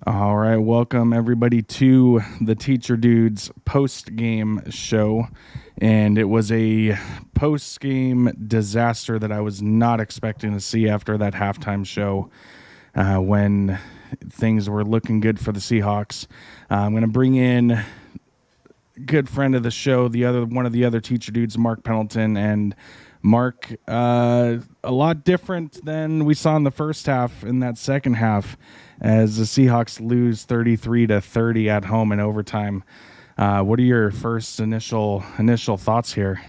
All right, welcome everybody to the Teacher Dudes post game show. And it was a post game disaster that I was not expecting to see after that halftime show when things were looking good for the Seahawks. I'm going to bring in good friend of the show, one of the other Teacher Dudes, Mark Pendleton. And Mark, a lot different than we saw in the first half. In that second half, as the Seahawks lose 33-30 at home in overtime. What are your first initial thoughts here?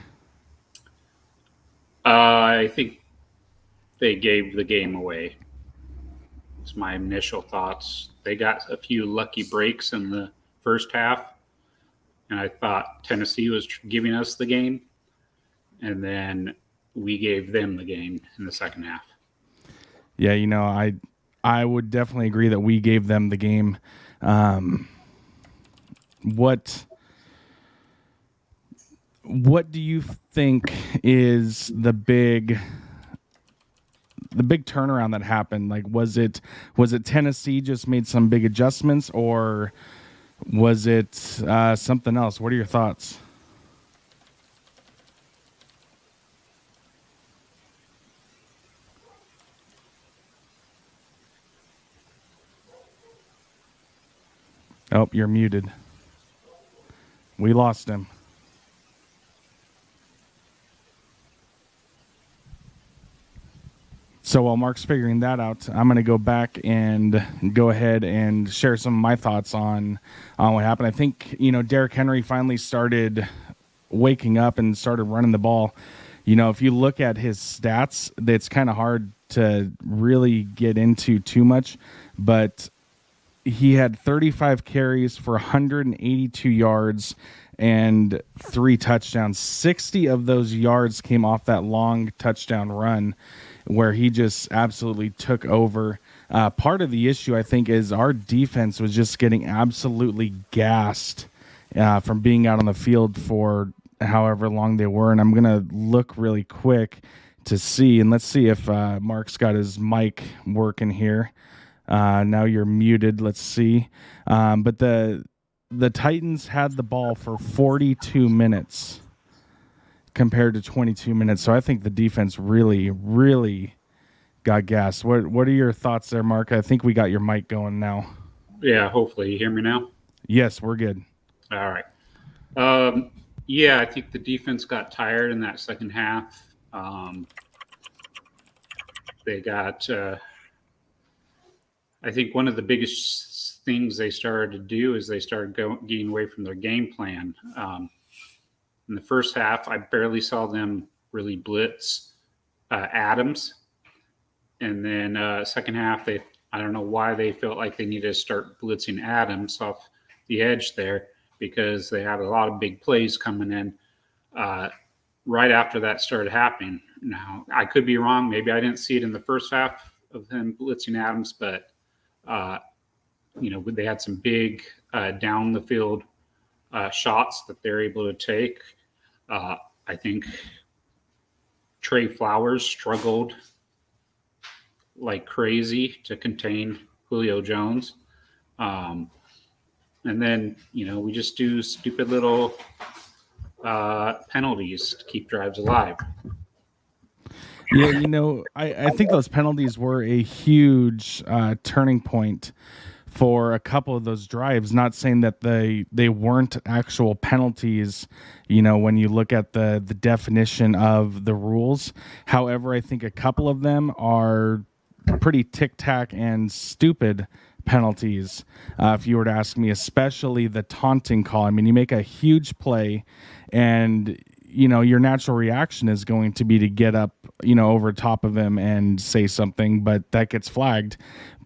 I think they gave the game away. It's my initial thoughts. They got a few lucky breaks in the first half, and I thought Tennessee was giving us the game, and then we gave them the game in the second half. Yeah, I would definitely agree that we gave them the game. What do you think is the big turnaround that happened? Like, was it Tennessee just made some big adjustments, or was it something else? What are your thoughts? Oh, you're muted. We lost him. So while Mark's figuring that out, I'm going to go back and go ahead and share some of my thoughts on what happened. I think, Derrick Henry finally started waking up and started running the ball. If you look at his stats, it's kind of hard to really get into too much, but he had 35 carries for 182 yards and 3 touchdowns. 60 of those yards came off that long touchdown run where he just absolutely took over. Part of the issue, I think, is our defense was just getting absolutely gassed from being out on the field for however long they were. And I'm going to look really quick to see, and let's see if Mark's got his mic working here. Now you're muted. Let's see. But the Titans had the ball for 42 minutes compared to 22 minutes. So I think the defense really, really got gassed. What are your thoughts there, Mark? I think we got your mic going now. Yeah, hopefully you hear me now. Yes, we're good. All right. Yeah, I think the defense got tired in that second half. They got... I think one of the biggest things they started to do is they started getting away from their game plan. In the first half, I barely saw them really blitz Adams. And then second half, I don't know why they felt like they needed to start blitzing Adams off the edge there, because they had a lot of big plays coming in right after that started happening. Now, I could be wrong. Maybe I didn't see it in the first half of them blitzing Adams, but they had some big down the field shots that they're able to take. I think Trey Flowers struggled like crazy to contain Julio Jones. And then, we just do stupid little penalties to keep drives alive. Yeah, I think those penalties were a huge turning point for a couple of those drives. Not saying that they weren't actual penalties, when you look at the definition of the rules. However, I think a couple of them are pretty tic-tac and stupid penalties, if you were to ask me, especially the taunting call. I mean, you make a huge play and your natural reaction is going to be to get up, over top of him and say something, but that gets flagged.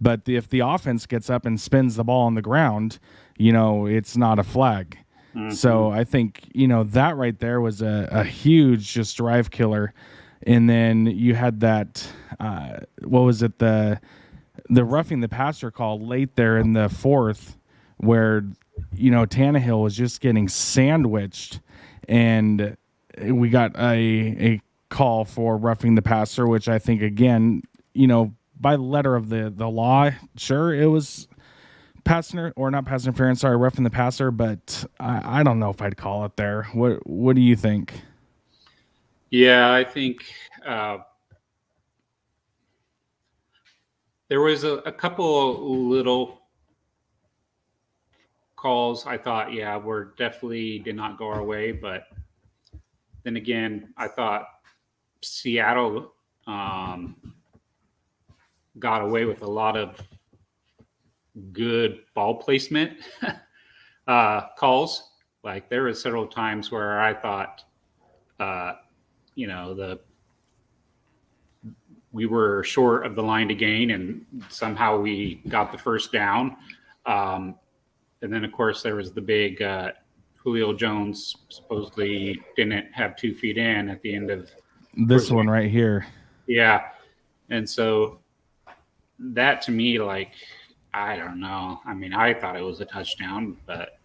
But if the offense gets up and spins the ball on the ground, it's not a flag. Mm-hmm. So I think, that right there was a huge just drive killer. And then you had that, what was it? The roughing the passer call late there in the fourth where, Tannehill was just getting sandwiched, and we got a call for roughing the passer, which I think, again, by the letter of the law, sure, it was not pass interference, sorry, roughing the passer, but I don't know if I'd call it there. What do you think? Yeah, I think there was a couple little calls I thought, yeah, were definitely did not go our way. But then again, I thought Seattle got away with a lot of good ball placement calls. Like there were several times where I thought, we were short of the line to gain, and somehow we got the first down. And then, of course, there was the big Julio Jones supposedly didn't have 2 feet in at the end of this one right here. Yeah. And so that to me, like, I don't know. I mean, I thought it was a touchdown, but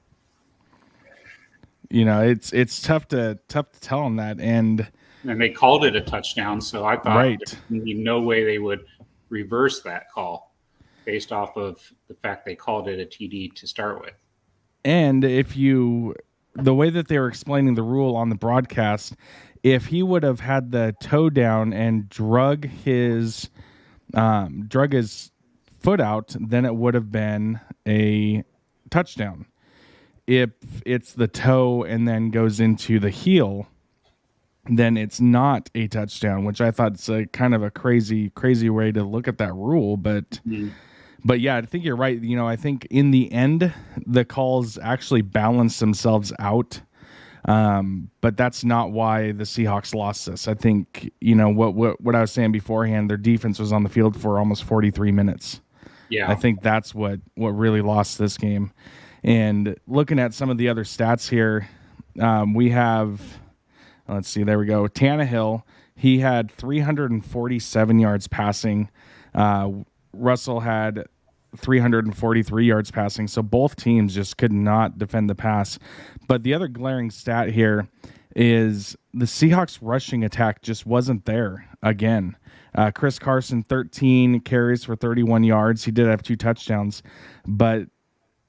it's tough to tell them that, and they called it a touchdown. So I thought right. there'd be no way they would reverse that call based off of the fact they called it a TD to start with. And the way that they were explaining the rule on the broadcast, if he would have had the toe down and drug his foot out, then it would have been a touchdown. If it's the toe and then goes into the heel, then it's not a touchdown, which I thought is a kind of a crazy way to look at that rule. But But yeah, I think you're right. I think in the end, the calls actually balance themselves out. But that's not why the Seahawks lost this. I think, what I was saying beforehand, their defense was on the field for almost 43 minutes. Yeah. I think that's what really lost this game. And looking at some of the other stats here, we have, let's see, there we go. Tannehill, he had 347 yards passing. Russell had 343 yards passing, so both teams just could not defend the pass. But the other glaring stat here is the Seahawks rushing attack just wasn't there again. Chris Carson, 13 carries for 31 yards. He did have 2 touchdowns, but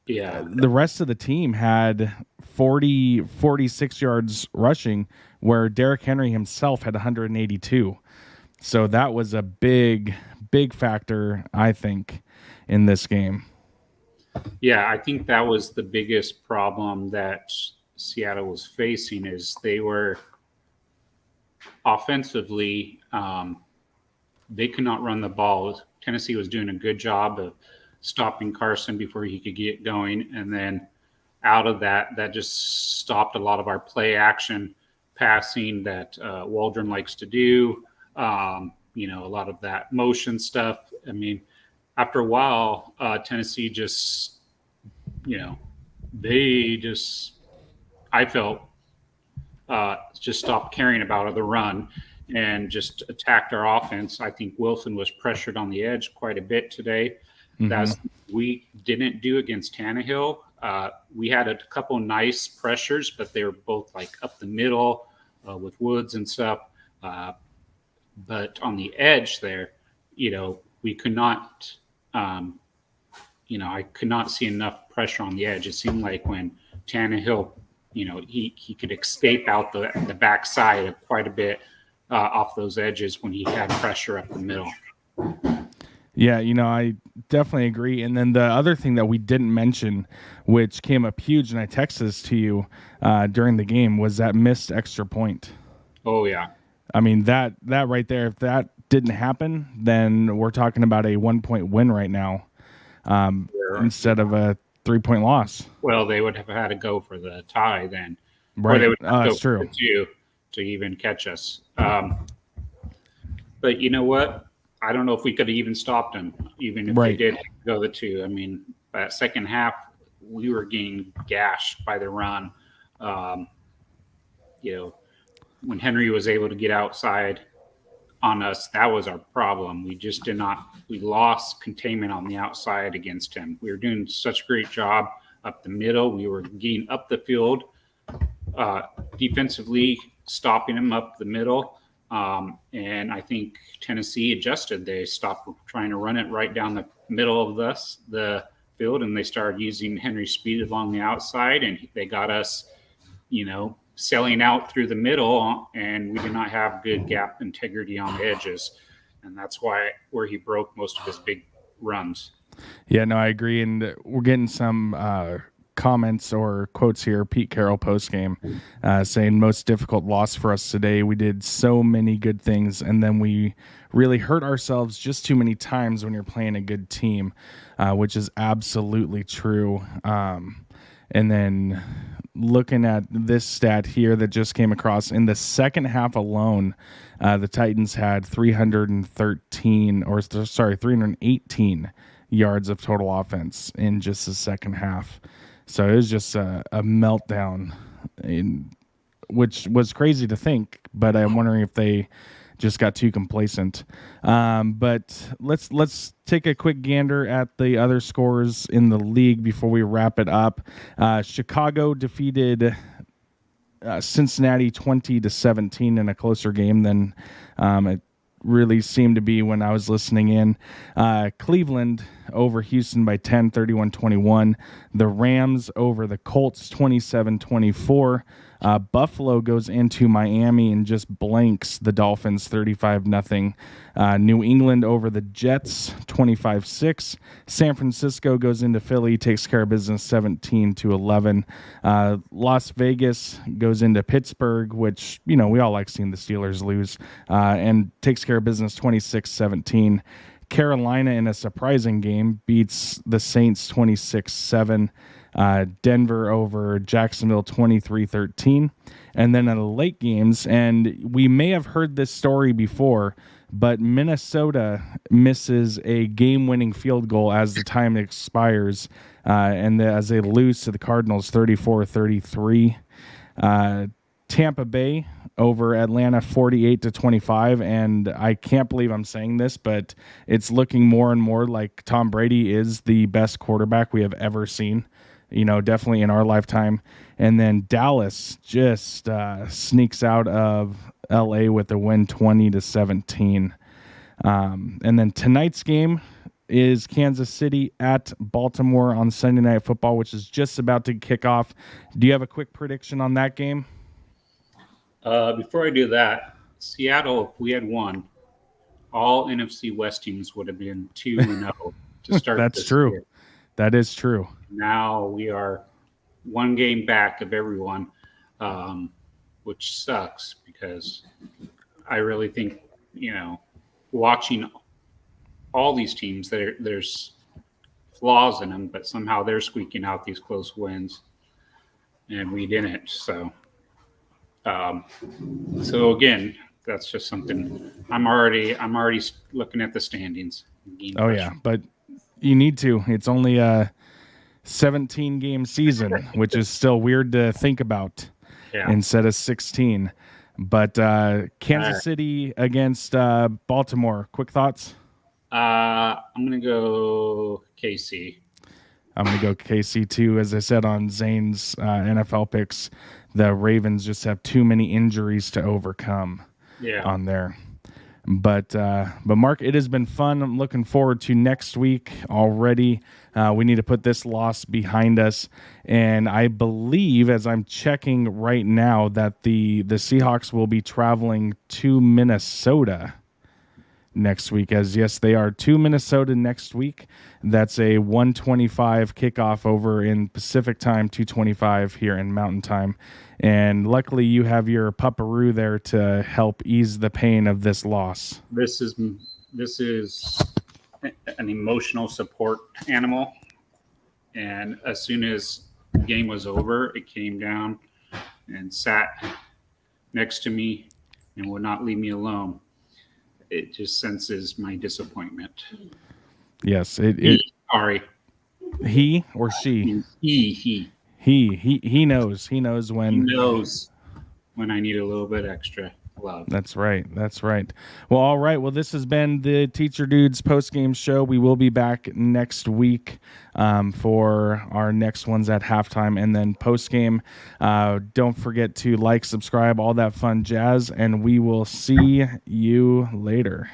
the rest of the team had 46 yards rushing, where Derrick Henry himself had 182. So that was a big factor, I think, in this game. Yeah, I think that was the biggest problem that Seattle was facing, is they were offensively, they could not run the ball. Tennessee was doing a good job of stopping Carson before he could get going. And then out of that just stopped a lot of our play action passing that Waldron likes to do. A lot of that motion stuff. I mean, after a while, Tennessee just, I felt, just stopped caring about the run and just attacked our offense. I think Wilson was pressured on the edge quite a bit today. Mm-hmm. We didn't do against Tannehill. We had a couple nice pressures, but they were both like up the middle with Woods and stuff. But on the edge there, we could not, I could not see enough pressure on the edge. It seemed like when Tannehill, he could escape out the backside quite a bit off those edges when he had pressure up the middle. Yeah, I definitely agree. And then the other thing that we didn't mention, which came up huge, and I texted this to you during the game, was that missed extra point. Oh, yeah. I mean, that right there, if that didn't happen, then we're talking about a 1-point win right now instead of a 3-point loss. Well, they would have had to go for the tie then. Right. Or they would have to go that's true. For 2 to even catch us. But you know what? I don't know if we could have even stopped them, even if they did go the 2. I mean, that second half, we were getting gashed by the run. When Henry was able to get outside on us, that was our problem. We just did not. We lost containment on the outside against him. We were doing such a great job up the middle. We were getting up the field, defensively stopping him up the middle. And I think Tennessee adjusted. They stopped trying to run it right down the middle of the field, and they started using Henry Speed along the outside, and they got us, selling out through the middle, and we did not have good gap integrity on the edges, and that's where he broke most of his big runs. Yeah, no, I agree, and we're getting some comments or quotes here. Pete Carroll postgame saying most difficult loss for us today. We did so many good things, and then we really hurt ourselves just too many times when you're playing a good team, which is absolutely true. And then looking at this stat here that just came across, in the second half alone, the Titans had 318 yards of total offense in just the second half. So it was just a meltdown, which was crazy to think, but I'm wondering if they just got too complacent. But let's take a quick gander at the other scores in the league before we wrap it up. Chicago defeated Cincinnati 20-17 in a closer game than it really seemed to be when I was listening in. Cleveland over Houston by 10, 31-21. The Rams over the Colts 27-24. Buffalo goes into Miami and just blanks the Dolphins 35-0. New England over the Jets 25-6. San Francisco goes into Philly, takes care of business 17-11. Las Vegas goes into Pittsburgh, which, we all like seeing the Steelers lose, and takes care of business 26-17. Carolina, in a surprising game, beats the Saints 26-7. Denver over Jacksonville 23-13. And then in the late games, and we may have heard this story before, but Minnesota misses a game-winning field goal as the time expires, as they lose to the Cardinals 34-33. Tampa Bay over Atlanta 48-25, and I can't believe I'm saying this, but it's looking more and more like Tom Brady is the best quarterback we have ever seen, definitely in our lifetime. And then Dallas just sneaks out of LA with a win 20-17. And then tonight's game is Kansas City at Baltimore on Sunday Night Football, which is just about to kick off. Do you have a quick prediction on that game? Before I do that, Seattle, if we had won, all NFC West teams would have been 2-0 to start. That's true. Year. That is true. Now we are one game back of everyone, which sucks because I really think, watching all these teams, there's flaws in them, but somehow they're squeaking out these close wins, and we didn't. So again, that's just something. I'm already looking at the standings. Oh yeah, but you need to. It's only a 17-game season, which is still weird to think about. Yeah. Instead of 16. But Kansas City against Baltimore. Quick thoughts? I'm going to go KC. I'm going to go KC too. As I said on Zane's NFL picks, the Ravens just have too many injuries to overcome on there. But Mark, it has been fun. I'm looking forward to next week already. We need to put this loss behind us. And I believe, as I'm checking right now, that the Seahawks will be traveling to Minnesota next week. As yes, they are to Minnesota next week. That's a 1:25 kickoff over in Pacific time, 2:25 here in Mountain time. And luckily you have your pupperoo there to help ease the pain of this loss. This is an emotional support animal. And as soon as the game was over, it came down and sat next to me and would not leave me alone. It just senses my disappointment. Yes. Sorry. He or she? He knows. He knows when. He knows when I need a little bit extra love. That's right. Well, all right. Well, this has been the Teacher Dudes post-game show. We will be back next week for our next ones at halftime and then post-game. Don't forget to like, subscribe, all that fun jazz, and we will see you later.